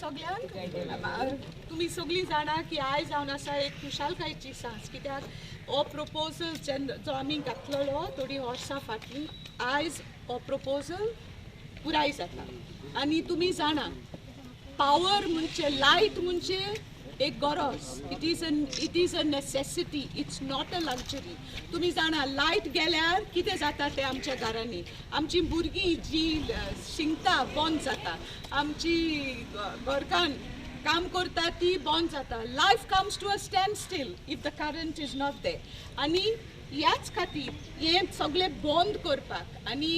सगळ्यांक तुम्ही सगळीं जाणा की आयज जावन आसा एक खुशालकायेची सांज कित्याक हो प्रपोजल जो आमी घातलेलो थोडी वर्सां फाटलीं आयज हो प्रपोजल पुराय जाता आनी तुमी जाणा पावर म्हणजे लायट म्हणजे एक गरज it is a necessity it's not a luxury तुम्ही जाणा लायट गेल्यार कितें जाता तें आमच्या घरांनी आमची भुरगीं जी शिंकता बंद जाता आमची घरकान काम करता ती बंद जाता life comes to a standstill if the current is not there आनी ह्याच खातीर हें सगळें बंद करपाक आनी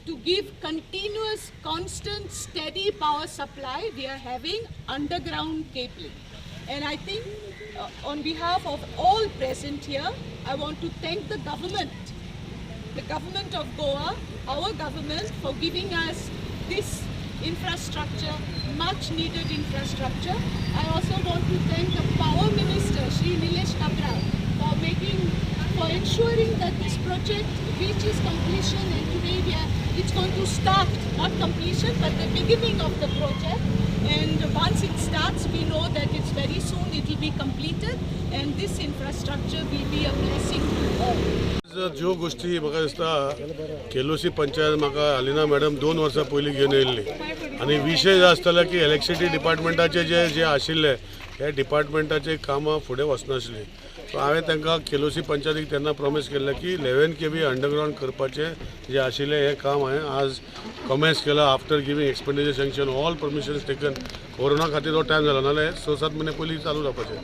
to give continuous, constant, steady power supply, we are having underground cabling. And I think on behalf of all present here, I want to thank the government of Goa, our government, for giving us this infrastructure, much needed infrastructure. I also want to thank the Power Minister, Shri Nilesh Kabra, for ensuring that this project reaches completion and today it's going to start, not completion, but the beginning of the project. And once it starts, we know that it's very soon it will be completed and this infrastructure will be a blessing to all. ज्यो गोष्टी म्हाका दिसता केलोसी पंचायत म्हाका Alina madam 2 वर्सां पयलीं घेवन येयल्ली आनी विशय जो आसतालो की इलेक्ट्रिसिटी डिपार्टमेंटाचे जे आशिल्ले हे डिपार्टमेंटाचे कामां फुडें वचनाशिल्लीं सो हांवें तांकां केलोसी पंचायतीक तेन्ना प्रॉमिस केल्लें की 11 kV अंडरग्राउंड करपाचें जे आशिल्लें हें काम हांवें आज कमेन्स केलां after giving expenditure sanction all permissions taken corona खातीर तो टायम जालो नाल्यार 6-7 म्हयने पयलीं चालू जावपाचें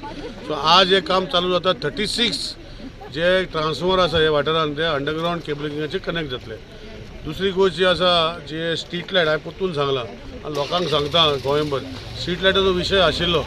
सो आज हें काम चालू जाता 36 जे ट्रान्सफॉर्मर आसा हे वाठारांत ते अंडरग्राउंड केबलिंगाचे कनेक्ट जातले दुसरी गोष्ट जी आसा जे स्ट्रीट लायट हांवें परतून सांगलां आनी लोकांक सांगता गोंयभर स्ट्रीट लायटाचो विशय आशिल्लो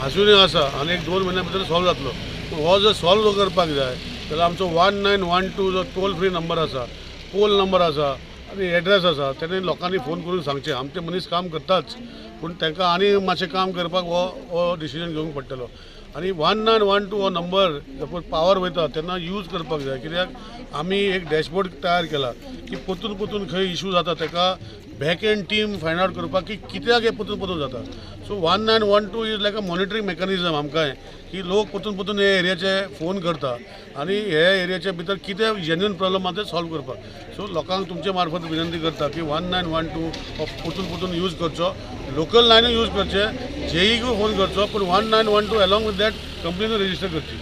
आजुनूय आसा आनी एक 2 म्हयन्या भितर सॉल्व जातलो पूण हो जर सॉल्व करपाक जाय जाल्यार आमचो 1912 जो टोल फ्री नंबर आसा पोल नंबर आसा आनी एड्रेस आसा तेणे लोकांनी फोन करून सांगचें आमचे मनीस काम करताच पूण तांकां आनी मातशें काम करपाक हो डिसिजन घेवंक पडटलो आनी 1912 हो नंबर सपोज पावर वयता तेन्ना यूज करपाक जाय कित्याक आमी एक डॅशबोर्ड तयार केला की परतून खंय इशू जाता ताका back end team find out करपाक की कित्याक हे परतून जाता so 1912 is like a monitoring mechanism आमकां की लोक परतून हे एरियाचे फोन करता आनी हे एरियाचे भितर कितें जेन्युइन प्रॉब्लम आसा ते सॉल्व करपाक सो लोकांक तुमचे मार्फत विनंती करता की 1912 हो परतून यूज करचो लोकल लायनी यूज करचे जेईक फोन करचो पूण 1912 अलॉंग विथ दॅट कंपनीन रजिस्टर करची